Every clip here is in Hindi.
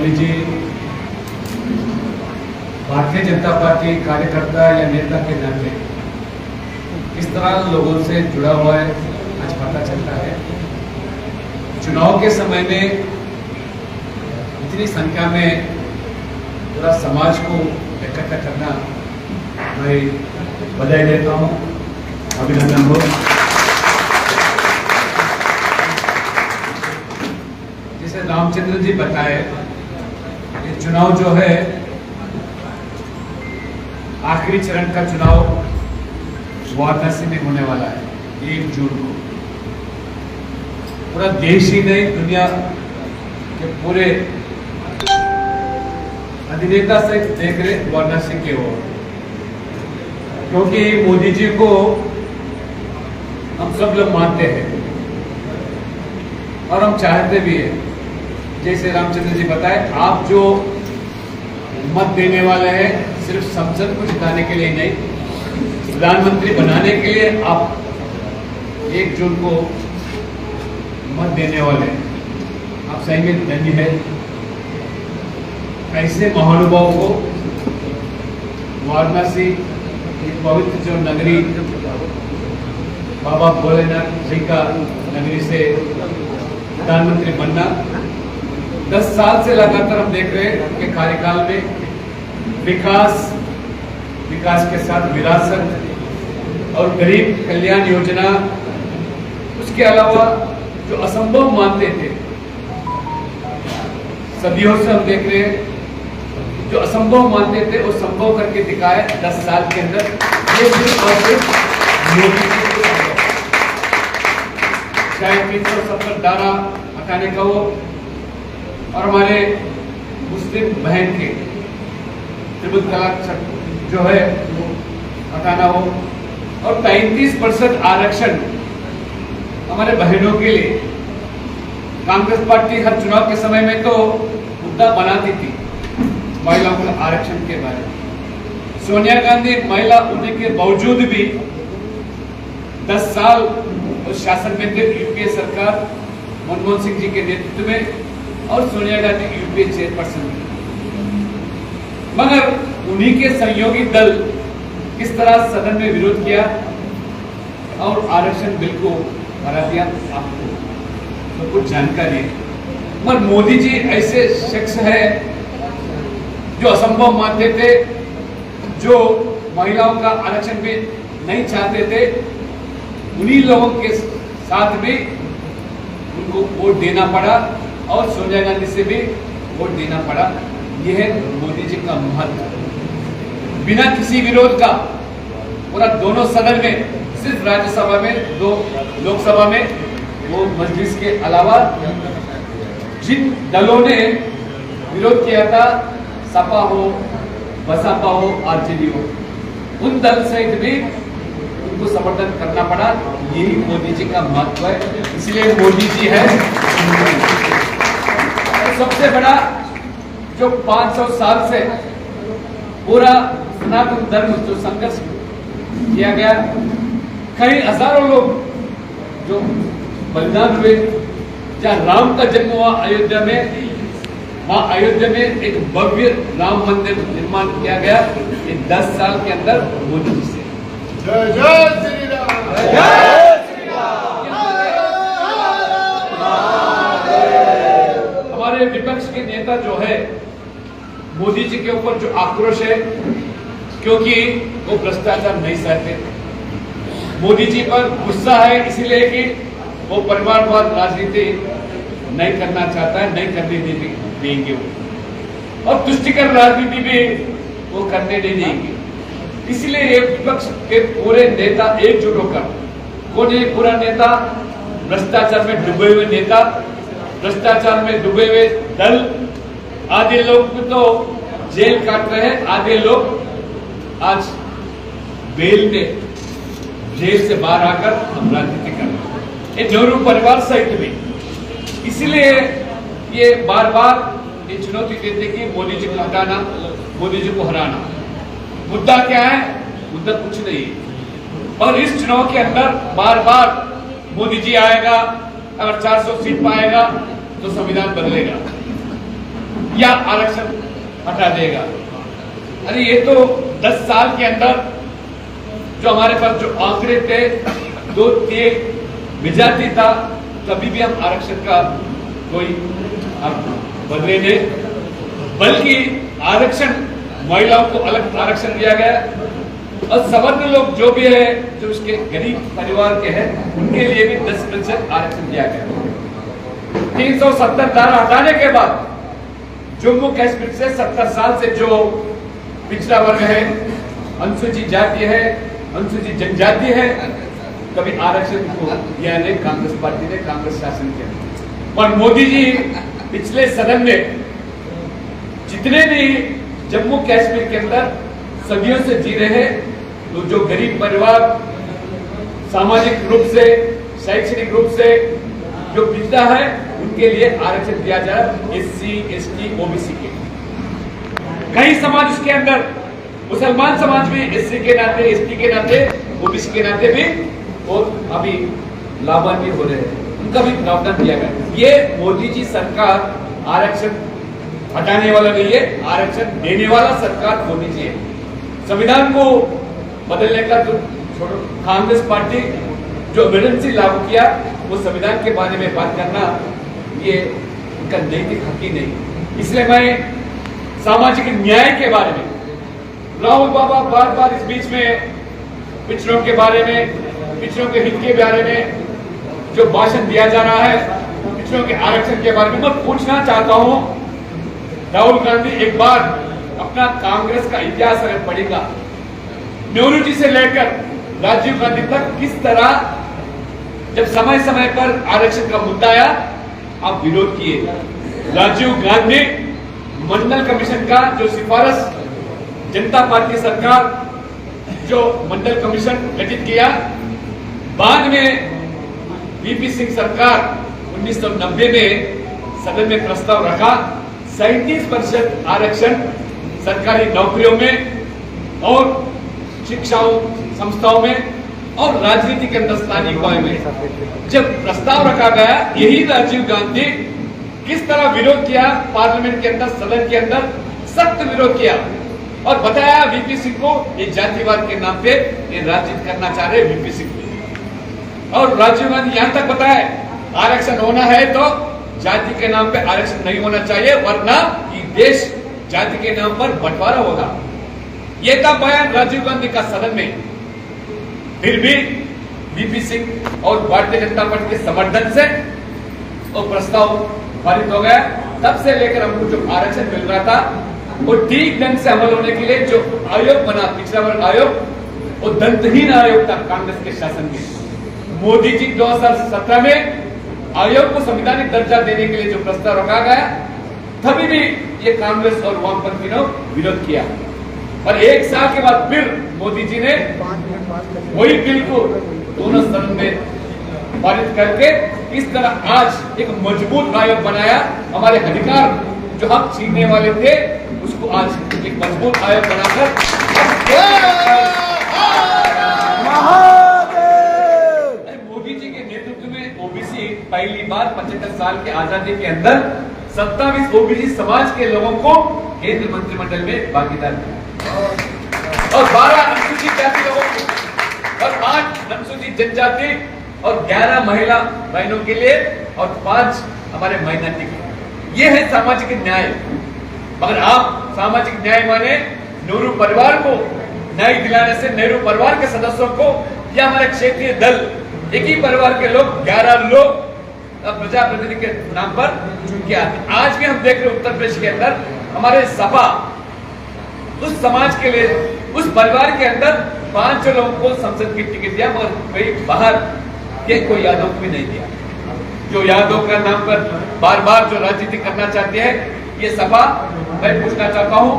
मोदी जी भारतीय जनता पार्टी कार्यकर्ता या नेता के नाते किस तरह लोगों से जुड़ा हुआ है आज पता चलता है। चुनाव के समय में इतनी संख्या में पूरा समाज को इकट्ठा करना मैं बधाई देता हूँ, अभिनंदन हो। जैसे रामचंद्र जी बताए, ये चुनाव जो है आखिरी चरण का चुनाव वाराणसी में होने वाला है 1 जून को। पूरा देश ही नहीं, दुनिया के पूरे अधिनेता से देख रहे वाराणसी के ओर, क्योंकि मोदी जी को हम सब लोग मानते हैं और हम चाहते भी हैं। जैसे रामचंद्र जी बताए, आप जो मत देने वाले हैं सिर्फ संसद को जिताने के लिए नहीं, प्रधानमंत्री बनाने के लिए आप 1 जून को मत देने वाले हैं। आप सही में धन्य है। ऐसे महानुभाव को वाराणसी एक पवित्र जो नगरी बाबा भोलेनाथ जी का नगरी से प्रधानमंत्री बनना, 10 साल से लगातार हम देख रहे हैं कि कार्यकाल में विकास के साथ विरासत और गरीब कल्याण योजना, उसके अलावा जो असंभव मानते थे सदियों से हम देख रहे हैं, जो असंभव मानते थे वो संभव करके दिखाए 10 साल के अंदर। ये सिर्फ और सिर्फ मोदी जी को संभव, चाहे 370 धारा हटाने का हो और हमारे मुस्लिम बहन के त्रिपुल तलाक जो है हटाना हो, और 35% आरक्षण हमारे बहनों के लिए। कांग्रेस पार्टी हर चुनाव के समय में तो मुद्दा बनाती थी महिलाओं के आरक्षण के बारे में। सोनिया गांधी महिला होने के बावजूद भी 10 साल उस शासन में थे, यूपीए सरकार मनमोहन सिंह जी के नेतृत्व में, और सोनिया गांधी यूपीए चेयरपर्सन थी। मगर उन्हीं के सहयोगी दल किस तरह सदन में विरोध किया और आरक्षण बिल को हरा दिया, आपको तो कुछ जानकारी है। मगर मोदी जी ऐसे शख्स है जो असंभव मानते थे, जो महिलाओं का आरक्षण भी नहीं चाहते थे, उन्हीं लोगों के साथ भी उनको वोट देना पड़ा और सोनिया गांधी से भी वोट देना पड़ा। यह है मोदी जी का महत्व। बिना किसी विरोध का पूरा दोनों सदन में, सिर्फ राज्यसभा में 2, लोकसभा में वो मजलिस के अलावा जिन दलों ने विरोध किया था, सपा हो, बसपा हो, आरजेडी हो, उन दल सहित भी उनको समर्थन करना पड़ा। यही मोदी जी का महत्व है, इसलिए मोदी जी है। सबसे बड़ा जो 500 साल से पूरा सनातन धर्म जो संघर्ष किया गया, कई हजारों लोग जो बलिदान हुए, जहाँ राम का जन्म हुआ अयोध्या में, वहाँ अयोध्या में एक भव्य राम मंदिर निर्माण किया गया। ये 10 साल के अंदर मोदी जी से। जय जय श्री राम, जय श्री राम। हमारे विपक्ष के नेता जो है, मोदी जी के ऊपर जो आक्रोश है, क्योंकि वो भ्रष्टाचार नहीं सहते। मोदी जी पर गुस्सा है इसलिए कि वो परिवारवाद राजनीति नहीं करना चाहता है, नहीं करने देंगे वो, और तुष्टिकर राजनीति भी वो करने नहीं देंगे। इसलिए विपक्ष के पूरे नेता एकजुट होकर, कौन है पूरा नेता? भ्रष्टाचार में डूबे हुए नेता, भ्रष्टाचार में डूबे हुए दल। आधे लोग तो जेल काट रहे हैं, आधे लोग आज बेल में जेल से बाहर आकर हम राजनीति कर रहे हैं, ये नेहरू परिवार सहित भी। इसलिए ये बार बार ये चुनौती देते कि मोदी जी को हटाना, मोदी जी को हराना। मुद्दा क्या है? मुद्दा कुछ नहीं है। और इस चुनाव के अंदर बार बार मोदी जी आएगा, अगर 400 सीट पाएगा तो संविधान बदलेगा। या आरक्षण हटा देगा। अरे ये तो 10 साल के अंदर जो हमारे पास जो आंकड़े थे 2-3 विजाति था, कभी भी हम आरक्षण का कोई बदले नहीं, बल्कि आरक्षण महिलाओं को अलग आरक्षण दिया गया और सवर्ण लोग जो भी है, जो उसके गरीब परिवार के हैं, उनके लिए भी 10% आरक्षण दिया गया। 370 धारा हटाने के बाद जम्मू कश्मीर से 70 साल से जो पिछड़ा वर्ग है, अनुसूचित जाति है, अनुसूचित जनजाति है, कभी आरक्षण को दिया नहीं कांग्रेस पार्टी ने, कांग्रेस शासन के। और मोदी जी पिछले सदन में जितने भी जम्मू कश्मीर के अंदर सदियों से जी रहे हैं, तो जो गरीब परिवार सामाजिक रूप से, शैक्षणिक रूप से जो पिछड़ा है, उनके लिए आरक्षण दिया जाए। एससी, एसटी, ओबीसी के कई समाज उसके अंदर, मुसलमान समाज भी एससी के नाते, एसटी के नाते, ओबीसी के नाते भी और अभी लाभान्वित हो रहे हैं, उनका भी प्रावधान किया गया। ये मोदी जी सरकार आरक्षण हटाने वाला नहीं है, आरक्षण देने वाला सरकार मोदी जी है। संविधान को बदलने का तो छोड़ो, कांग्रेस पार्टी जो इमरजेंसी लागू किया, वो संविधान के बारे में बात करना ये उनका नैतिक हक ही नहीं। इसलिए मैं सामाजिक न्याय के बारे में, राहुल बाबा बार बार इस बीच में पिछड़ों के बारे में, पिछड़ों के हित के बारे में जो भाषण दिया जा रहा है, पिछड़ों के आरक्षण के बारे में मैं पूछना चाहता हूं, राहुल गांधी एक बार अपना कांग्रेस का इतिहास अगर पढ़ेगा, नेहरू जी से लेकर राजीव गांधी तक किस तरह जब समय समय पर आरक्षण का मुद्दा आया आप विरोध किए। राजीव गांधी मंडल कमीशन का जो सिफारिश जनता पार्टी सरकार जो मंडल कमीशन गठित किया, बाद में वीपी सिंह सरकार 1990 में सदन में प्रस्ताव रखा 37% आरक्षण सरकारी नौकरियों में और शिक्षाओं संस्थाओं में और राजनीति के अंदर स्थानीय निकाय में जब प्रस्ताव रखा गया, यही राजीव गांधी किस तरह विरोध किया, पार्लियामेंट के अंदर, सदन के अंदर सख्त विरोध किया और बताया वीपी सिंह को ये जातिवाद के नाम पे ये राजनीति करना चाह रहे वीपी सिंह। और राजीव गांधी यहां तक बताया आरक्षण होना है तो जाति के नाम पे आरक्षण नहीं होना चाहिए, वरना ये देश जाति के नाम पर बंटवारा होगा। ये था बयान राजीव गांधी का सदन में। फिर भी वीपी सिंह और भारतीय जनता पार्टी के समर्थन से वो प्रस्ताव पारित हो गया। तब से लेकर हमको जो आरक्षण मिल रहा था वो ठीक ढंग से अमल होने के लिए जो आयोग बना, पिछड़ा वर्ग आयोग, वो दंतहीन आयोग था कांग्रेस के शासन में। मोदी जी 2017 में आयोग को संवैधानिक दर्जा देने के लिए जो प्रस्ताव रखा गया, तभी भी ये कांग्रेस और वामपंथी ने विरोध किया और एक साल के बाद फिर मोदी जी ने वही बिल को दोनों सदन में पारित करके इस तरह आज एक मजबूत आयोग बनाया। हमारे अधिकार जो हम छीनने वाले थे उसको आज एक मजबूत आयोग बनाकर मोदी जी के नेतृत्व में ओबीसी पहली बार 75 साल के आजादी के अंदर 27 ओबीसी समाज के लोगों को केंद्रीय मंत्रिमंडल में भागीदार किया और 12 अनुसूचित जाति लोगों को और 8 अनुसूचित जनजाति और 11 महिला बहनों के लिए और 5 हमारे माइनॉरिटी के। ये है सामाजिक न्याय। मगर आप सामाजिक न्याय माने नेहरू परिवार को न्याय दिलाने से नेहरू परिवार के सदस्यों को या हमारे क्षेत्रीय दल एक ही परिवार के लोग 11 लोग प्रजाप्रतिनिधि के नाम पर चुन के आते। आज भी हम देख रहे उत्तर प्रदेश के अंदर हमारे सपा उस समाज के लिए उस परिवार के अंदर 5 लोगों को संसद की टिकट दिया, मगर कोई बाहर के कोई यादव को भी नहीं दिया। जो यादव का नाम पर बार बार जो राजनीति करना चाहते हैं, ये सपा मैं पूछना चाहता हूं,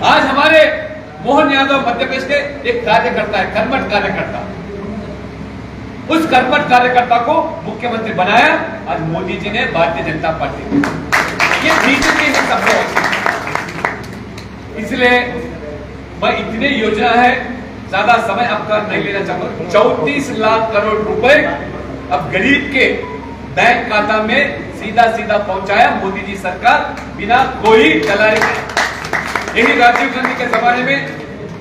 आज हमारे मोहन यादव मध्य प्रदेश के एक कार्यकर्ता है, कर्मठ कार्यकर्ता, उस कर्मठ कार्यकर्ता को मुख्यमंत्री बनाया आज मोदी जी ने, भारतीय जनता पार्टी। ये बीजेपी है सबको। इसलिए मैं इतनी योजना है, ज्यादा समय आपका नहीं लेना चाहूंगा। 34 लाख करोड़ रुपए अब गरीब के बैंक खाता में सीधा सीधा पहुंचाया मोदी जी सरकार बिना कोई दलाली के। यही राजीव गांधी के जमाने में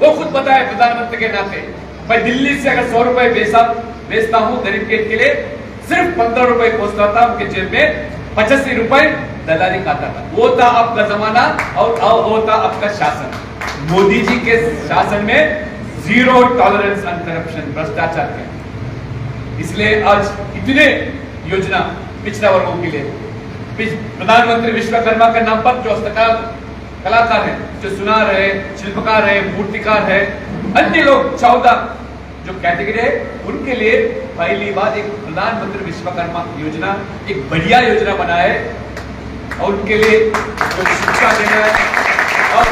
वो खुद बताया प्रधानमंत्री के नाते, मैं दिल्ली से अगर 100 रुपए बेचता हूँ गरीब के लिए, सिर्फ 15 रुपए पहुंचता था उनके जेब में, 85 रुपए दलाली खाता था। वो था आपका जमाना और वो था आपका शासन। मोदी जी के शासन में 0 टॉलरेंस ऑन करप्शन, भ्रष्टाचार के। इसलिए आज इतने योजना पिछड़ा वर्गों के लिए, प्रधानमंत्री विश्वकर्मा के नाम पर जो कलाकार है, जो सुनार है, शिल्पकार है, मूर्तिकार है, अन्य लोग 14 जो कैटेगरी है, उनके लिए पहली बार एक प्रधानमंत्री विश्वकर्मा योजना, एक बढ़िया योजना बना है। और उनके लिए जो शिक्षा देना है और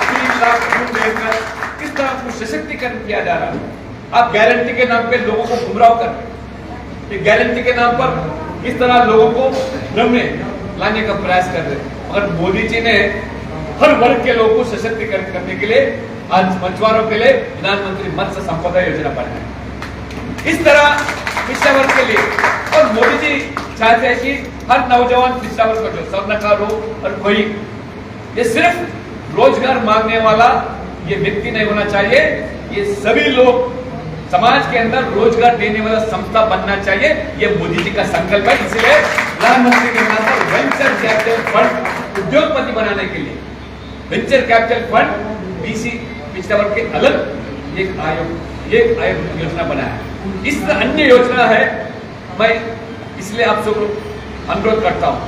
3 लाख घूम लेकर किस तरह को सशक्तिकरण किया जा रहा है। आप गारंटी के नाम पे लोगों को गुमराह कर रहे, गारंटी के नाम पर किस तरह लोगों को भ्रम में लाने का प्रयास कर रहे हैं। मगर मोदी जी ने हर वर्ग के लोगों को सशक्तिकरण करने के लिए आज मछुआरों के लिए प्रधानमंत्री मत्स्य संपदा योजना बनाई। इस तरह पिछड़ा वर्ग के लिए, और मोदी जी चाहते हैं कि हर नौजवान पिछड़ा वर्ग को जो स्वर्णकार हो और कोई, ये सिर्फ रोजगार मांगने वाला ये व्यक्ति नहीं होना चाहिए, ये सभी लोग समाज के अंदर रोजगार देने वाला संस्था बनना चाहिए। ये मोदी जी का संकल्प है। इसलिए प्रधानमंत्री के नाम पर वेंचर कैपिटल फंड उद्योगपति बनाने के लिए वेंचर कैपिटल फंड बीसी पिछड़ा वर्ग के अलग एक आयोग योजना बनाया। इस अन्य योजना है, मैं इसलिए आप सब अनुरोध करता हूँ,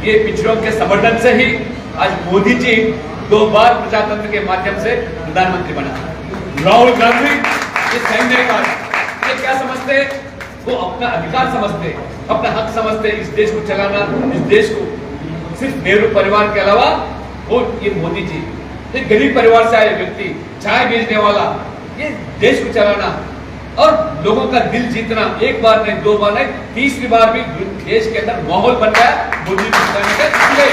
ये पिछड़ों के समर्थन से ही आज मोदी जी 2 बार प्रजातंत्र के माध्यम से प्रधानमंत्री बना। राहुल गांधी ये सही नहीं बात, ये क्या समझते, वो अपना अधिकार समझते, अपना हक समझते इस देश को चलाना, इस देश को। सिर्फ नेहरू परिवार के अलावा वो ये मोदी जी, एक गरीब परिवार से आए व्यक्ति, चाय बेचने वाला, ये देश को चलाना और लोगों का दिल जीतना, एक बार नहीं 2 बार नहीं 30वीं बार भी देश के अंदर माहौल बन गया मोदी जी का। इसलिए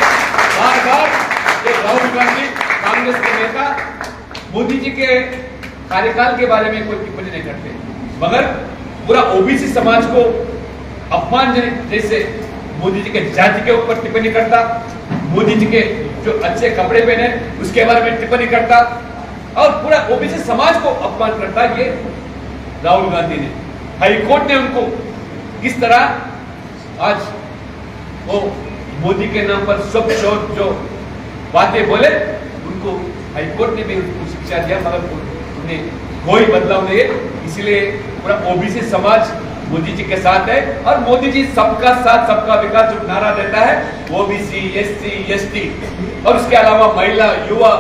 बार-बार राहुल गांधी कांग्रेस के नेता मोदी जी के कार्यकाल के बारे में कोई टिप्पणी नहीं करते, मगर पूरा ओबीसी समाज को अपमानजनक जैसे मोदी जी के जाति के ऊपर टिप्पणी करता, मोदी जी के जो अच्छे कपड़े पहने उसके बारे में टिप्पणी करता और पूरा ओबीसी समाज को अपमान करता। ये राहुल गांधी ने, हाईकोर्ट ने उनको किस तरह आज वो मोदी के नाम पर सब जो बातें बोले, उनको हाईकोर्ट ने भी उनको शिक्षा दिया, मगर उन्हें कोई बदलाव नहीं है। इसलिए पूरा ओबीसी समाज मोदी जी के साथ है और मोदी जी सबका साथ सबका विकास जो नारा देता है, ओबीसी, एससी, एसटी और उसके अलावा महिला, युवा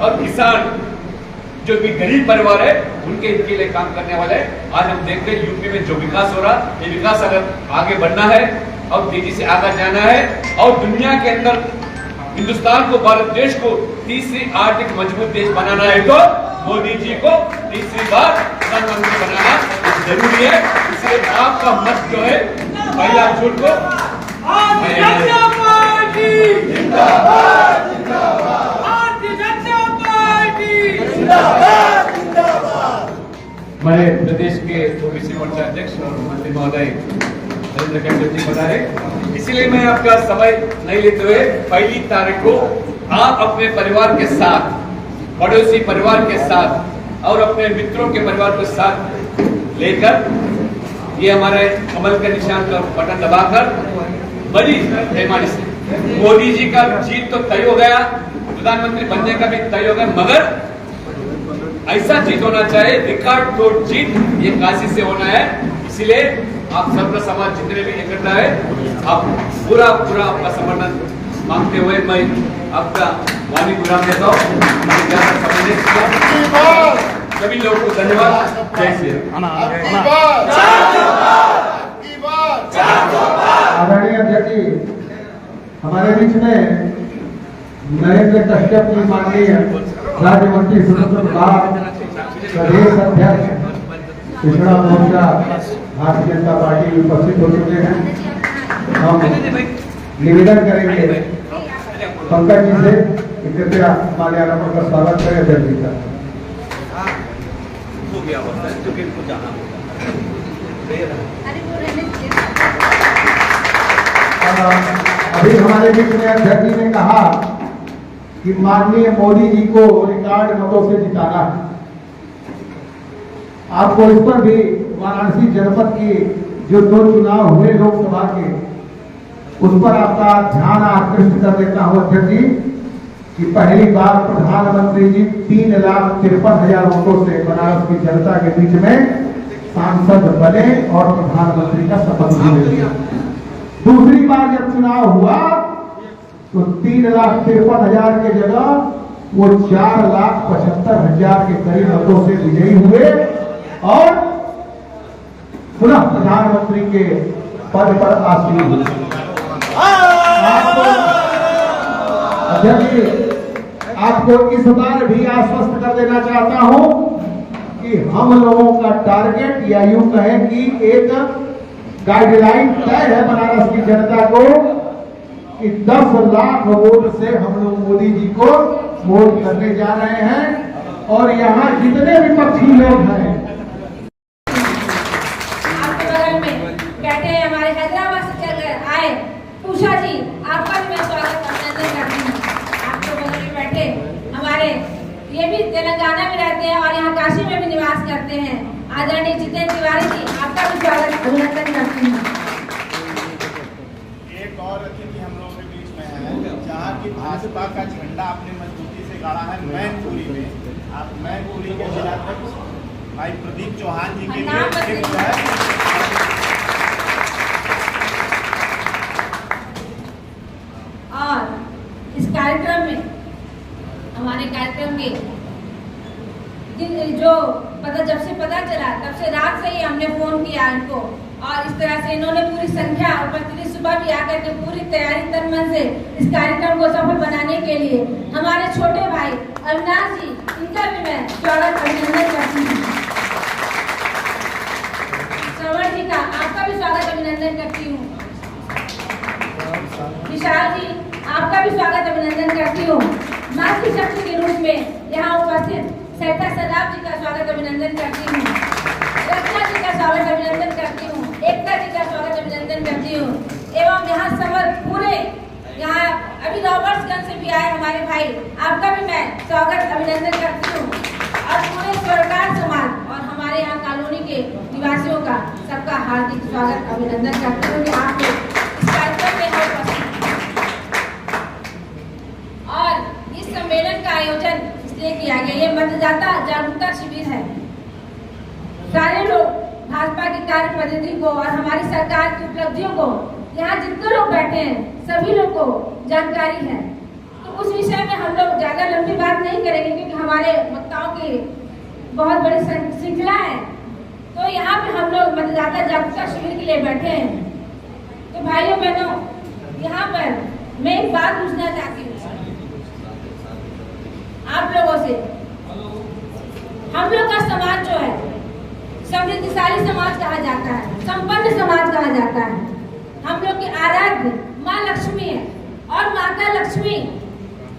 और किसान जो भी गरीब परिवार है उनके हित के लिए काम करने वाले हैं। आज हम देखते हैं यूपी में जो विकास हो रहा, ये विकास अगर आगे बढ़ना है और तेजी से आगे जाना है और दुनिया के अंदर हिंदुस्तान को, भारत देश को तीसरी आर्थिक मजबूत देश बनाना है तो मोदी जी को तीसरी बार प्रधानमंत्री बनाना जरूरी है। इसलिए आपका मत जो है पहला झूठ को हमारे प्रदेश के ओबीसी मोर्चा अध्यक्ष और मंत्री महोदय नरेंद्र कैप्टन जी बता रहे, इसीलिए मैं आपका समय नहीं लेते हुए 1 तारीख को आप अपने परिवार के साथ, पड़ोसी परिवार के साथ और अपने मित्रों के परिवार के साथ लेकर ये हमारे कमल के निशान का बटन दबाकर बड़ी पैमाने से मोदी जी का जीत तो तय हो गया, प्रधानमंत्री बनने का भी तय हो गया, मगर ऐसा जीत होना चाहिए, रिकॉर्ड तोड़ जीत, ये काशी से होना है। इसलिए आप सर्व समाज जितने भी इकट्ठा है, आप पूरा आपका समर्थन मांगते हुए मैं आपका वाणी विराम देता हूँ। सभी लोगों को धन्यवाद। जय श्री राम। आदरणीय अध्यक्ष जी, हमारे बीच में नरेंद्र कश्यप जी, माननीय राज्य मंत्री स्वतंत्र प्रभार, प्रदेश अध्यक्ष पिछड़ा मोर्चा भारतीय जनता पार्टी उपस्थित हो चुके हैं। हम निवेदन करेंगे पंकज जी से कि कृपया माल्यार्पण का स्वागत करें। जल्दी सर अभी हमारे बीच में अध्यक्ष जी ने कहा कि माननीय मोदी जी को रिकॉर्ड मतों से जिताना है। आपको इस पर भी वाराणसी जनपद की जो 2 चुनाव हुए लोकसभा के, उस पर आपका ध्यान आकृष्ट कर देता हूं अध्यक्ष जी कि पहली बार प्रधानमंत्री जी 3,53,000 वोटों से बनारस की जनता के बीच में सांसद बने और प्रधानमंत्री का शपथ भी ले। दूसरी बार जब चुनाव हुआ तो 3,53,000 के जगह वो 4,75,000 के करीब मतों से विजयी हुए और पुनः प्रधानमंत्री के पद पर आसीन हुए। अध्यक्ष जी, आपको इस बार भी आश्वस्त कर देना चाहता हूं कि हम लोगों का टारगेट या यूं कहें कि एक गाइडलाइन तय है बनारस की जनता को कि 10 लाख वोट से हम लोग मोदी जी को वोट करने जा रहे हैं। और यहाँ जितने विपक्षी लोग हैं, आपके बगल में बैठे हैं हमारे हैदराबाद से चल कर आए उषा जी, आपका भी मैं स्वागत अभिनंदन करती हूँ। आपके बगल में बैठे हमारे ये भी तेलंगाना में रहते हैं और यहाँ काशी में भी निवास करते हैं आदरणीय जितेंद्र तिवारी जी, आपका भी स्वागत अभिनंदन करती हूँ। एक और अतिथि हम लोगों के बीच में है, जहाँ की भाजपा का झंडा आपने मजबूती से गाड़ा है मैनपुरी में। आप मैनपुरी के जिलाध्यक्ष भाई प्रदीप चौहान जी के लिए और इस कार्यक्रम में हमारे कार्यक्रम के जो जब से पता चला तब से रात से ही हमने फोन किया इनको और इस तरह से इन्होंने पूरी संख्या उपस्थिति सुबह भी आकर के पूरी तैयारी तन मन से इस कार्यक्रम को सफल बनाने के लिए हमारे छोटे भाई अविनाश जी, इनका भी मैं स्वागत अभिनंदन करती हूँ। श्रवण जी का आपका भी स्वागत अभिनंदन करती हूँ। विशाल जी, आपका भी स्वागत अभिनंदन करती हूँ। मातृ शक्ति के रूप में यहाँ उपस्थित सरिता सदाब जी का स्वागत अभिनंदन करती हूँ। रत्ना जी का स्वागत अभिनंदन करती हूँ। एकता जी का स्वागत अभिनंदन करती हूँ। एवं यहाँ समर पूरे यहाँ अभी रॉबर्ट्सगंज से भी आए हमारे भाई, आपका भी मैं स्वागत अभिनंदन करती हूँ। और पूरे सरकार समाज और हमारे यहाँ कॉलोनी के निवासियों का सबका हार्दिक स्वागत अभिनंदन करती हूँ कि आप इस कार्यक्रम में उपस्थित। और इस सम्मेलन का आयोजन इसलिए किया गया, ये मतदाता जागरूकता शिविर है। सारे लोग भाजपा की कार्य पद्धति को और हमारी सरकार की उपलब्धियों को यहाँ जितने लोग बैठे हैं सभी लोग को जानकारी है। तो उस विषय में हम लोग ज्यादा लंबी बात नहीं करेंगे क्योंकि हमारे वक्ताओं की बहुत बड़ी श्रृंखला है। तो यहाँ पे हम लोग मतदाता जागरूकता शिविर के लिए बैठे हैं। तो भाइयों बहनों, यहाँ पर मैं एक बात पूछना चाहती हूँ आप लोगों से। हम लोग का समाज जो है समृद्धिशाली समाज कहा जाता है, संपन्न समाज कहा जाता है। हम लोग की आराध्य माँ लक्ष्मी है और माता लक्ष्मी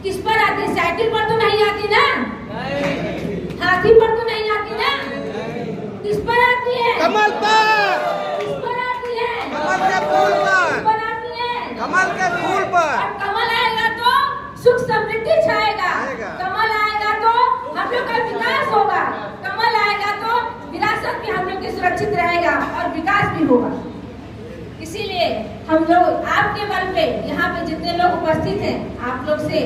किस पर आती है? साइकिल पर तो नहीं आती ना, हाथी पर तो नहीं आती ना, किस पर आती है? कमल पर। किस पर आती है? कमल के फूल पर। किस पर आती है? कमल के फूल पर। और कमल आएगा तो सुख समृद्धि छाएगा, कमल आएगा तो हम लोग का विकास होगा, कमल आएगा तो विरासत भी हम लोग की सुरक्षित रहेगा और विकास भी होगा। इसीलिए हम लोग आपके बल पे यहाँ पे जितने लोग उपस्थित हैं आप लोग से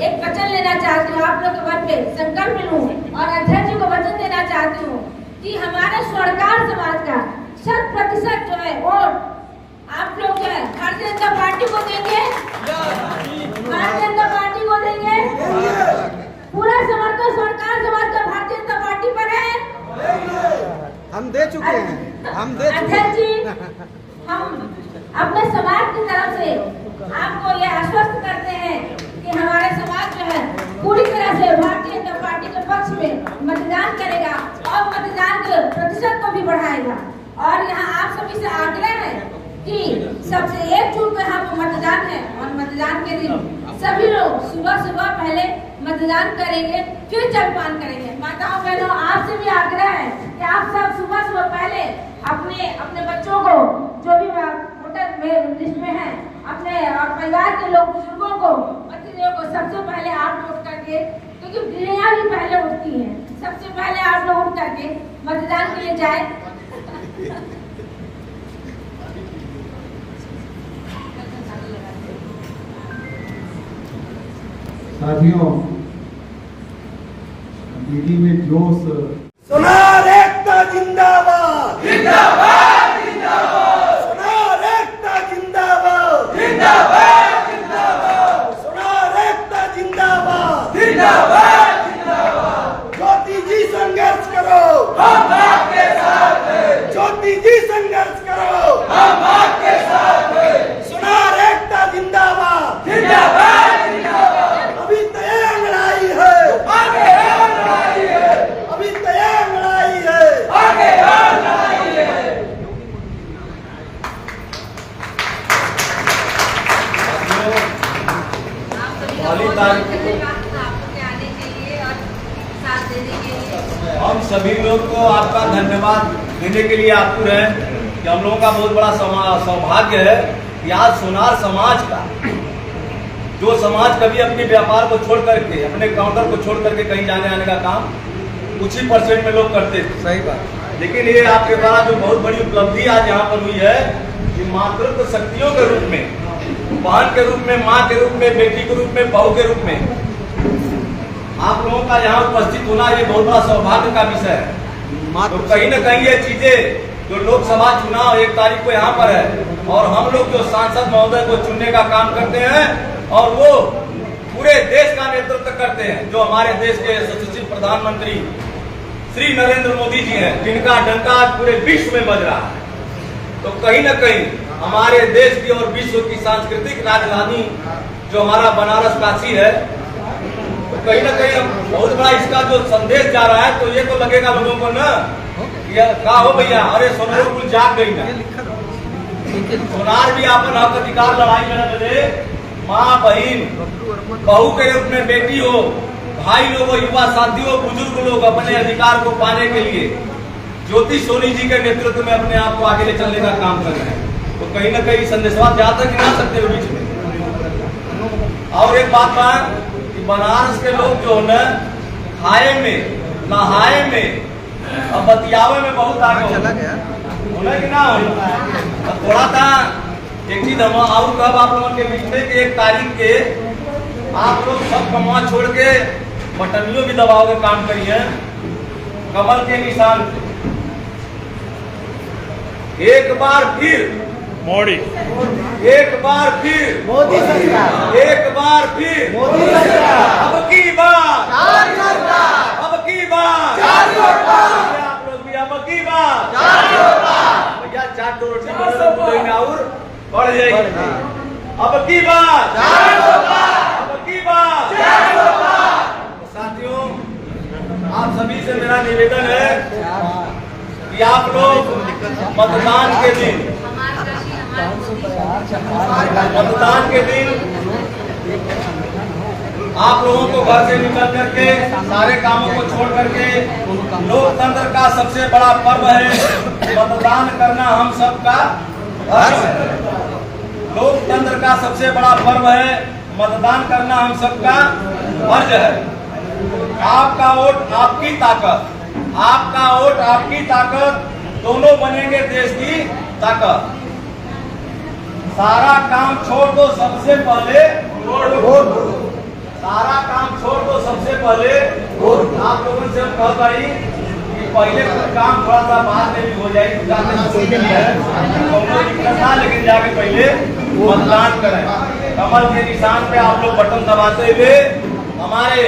एक वचन लेना चाहती हूँ, आप लोग के बल पे संकल्प लूँ और अध्यक्ष जी को वचन देना चाहती हूँ कि हमारे स्वर्णकार समाज का 100% जो है वोट आप लोग जो है भारतीय जनता पार्टी को देंगे, भारतीय जनता पार्टी को देंगे। पूरा समर्थन स्वर्णकार समाज का भारतीय जनता पार्टी पर है। हम दे चुके हैं, हम दे चुके अध्यक्ष जी, हैं। हम अपने समाज की तरफ से आपको यह आश्वस्त करते हैं कि हमारे समाज जो है पूरी तरह से भारतीय जनता पार्टी के पक्ष में मतदान करेगा और मतदान के प्रतिशत को भी बढ़ाएगा। और यहाँ आप सभी से आग्रह है कि सबसे 1 जून को यहाँ पर मतदान है और मतदान के दिन सभी लोग सुबह सुबह पहले मतदान करेंगे, फिर जलपान करेंगे। माताओं बहनों, आपसे भी आग्रह है कि आप सब सुबह सुबह पहले अपने बच्चों को जो भी वोटर लिस्ट में है परिवार के लोग, बुजुर्गों को, पतिदेव को सबसे पहले आप लोग करके, क्योंकि गृहिणियां भी पहले उठती हैं, सबसे पहले आप लोग उठ करके मतदान के लिए जाए। साथियों, दीदी में जोश सोनार एकता जिंदाबाद जिंदाबाद जिंदाबाद, सोनार एकता जिंदाबाद जिंदाबाद जिंदाबाद, सोनार एकता जिंदाबाद जिंदाबाद जिंदाबाद। ज्योति जी संघर्ष करो, हम आपके साथ हैं। ज्योति जी संघर्ष करो, हम आपके साथ हैं। सोनार एकता जिंदाबाद जिंदाबाद जिंदाबाद। अभी तय लड़ाई है, आगे और लड़ाई है। अभी तय लड़ाई है, आगे और लड़ाई है। हम सभी लोग को आपका धन्यवाद देने के लिए आतुर हैं कि हम लोगों का बहुत बड़ा सौभाग्य है कि आज सोनार समाज का, जो समाज कभी अपने व्यापार को छोड़ करके, अपने काउंटर को छोड़ करके कहीं जाने आने का काम कुछ ही % में लोग करते थे। सही बात। लेकिन ये आपके द्वारा जो बहुत बड़ी उपलब्धि आज यहाँ पर हुई है कि मातृत्व शक्तियों के रूप में, बहन के रूप में, माँ के रूप में, बेटी के रूप में, बहू के रूप में आप लोगों का यहाँ उपस्थित होना ये बहुत बड़ा सौभाग्य का विषय है। तो कहीं न कहीं ये चीजें जो लोकसभा चुनाव 1 तारीख को यहाँ पर है और हम लोग जो सांसद महोदय को चुनने का काम करते हैं और वो पूरे देश का नेतृत्व करते हैं, जो हमारे देश के यशस्वी प्रधानमंत्री श्री नरेंद्र मोदी जी हैं, जिनका डंका पूरे विश्व में बज रहा है। तो कहीं न कहीं हमारे देश की और विश्व की सांस्कृतिक राजधानी जो हमारा बनारस काशी है, तो कहीं ना कहीं बहुत बड़ा इसका जो संदेश जा रहा है, तो ये तो लगेगा लोगों को ना क्या हो भैया, अरे सोनार कुल जाग गई ना। सोनार भी अपन हक अधिकार लड़ाई में लड़े, माँ बहन बहू के रूप में, बेटी हो, भाई लोग हो, युवा साथी हो, बुजुर्ग लोग अपने अधिकार को पाने के लिए ज्योति सोनी जी के नेतृत्व में अपने आप को आगे ले चलने का काम कर रहे हैं। तो कहीं ना कहीं संदेशवाद जा तक गिरा सकते हो बीच में। और एक बात कि बनारस के लोग जो है खाए में, नहाए में और बतियावे में बहुत आगे होना कि ना होना। थोड़ा सा एक चीज हम और कब आप लोगों के बीच में कि 1 तारीख के आप लोग सब कमा छोड़ के बटनियों भी दबाओगे, काम करिए कमल के निशान पे। एक बार फिर मोदी, एक बार फिर मोदी सरकार, एक बार फिर मोदी सरकार। अब की बार, अब की बार, आप लोग भी अब की बार भैया 4 रोटी बना और बढ़ जाएगी। अब की बार, अब की बार। साथियों, आप सभी से मेरा निवेदन है कि आप लोग मतदान के दिन आप लोगों को घर से निकल करके सारे कामों को छोड़ करके लोकतंत्र का सबसे बड़ा पर्व है मतदान करना, हम सबका धर्म है। लोकतंत्र का सबसे बड़ा पर्व है मतदान करना, हम सबका फर्ज है। आपका वोट आपकी ताकत, आपका वोट आपकी ताकत, दोनों बनेंगे देश की ताकत। सारा काम छोड़ दो, सबसे पहले वोट दो। सारा काम छोड़ दो, सबसे पहले वोट। आप लोगों से हम कह पाई कि पहले काम थोड़ा सा बाद में भी हो जाए, लेकिन जाके पहले मतदान करें। कमल के निशान पे आप लोग बटन दबाते हुए हमारे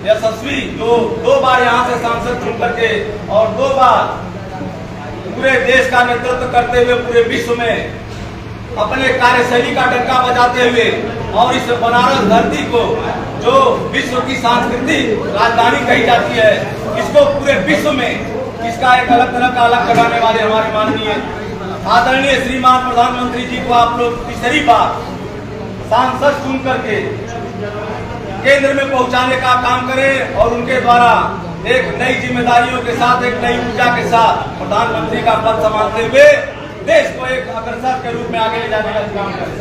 यशस्वी जो 2 बार यहाँ से सांसद चुन करके और 2 बार पूरे देश का नेतृत्व करते हुए पूरे विश्व में अपने कार्यशैली का डंका बजाते हुए और इस बनारस धरती को जो विश्व की सांस्कृतिक राजधानी कही जाती है, इसको पूरे विश्व में इसका एक अलग तरह का अलग लगाने वाले हमारे माननीय आदरणीय श्रीमान प्रधानमंत्री जी को आप लोग तीसरी बार सांसद चुन करके केंद्र में पहुंचाने का काम करें और उनके द्वारा एक नई जिम्मेदारियों के साथ, एक नई ऊर्जा के साथ प्रधानमंत्री का पद संभालते हुए देश को एक अग्रसर के रूप में आगे ले जाने का काम करें।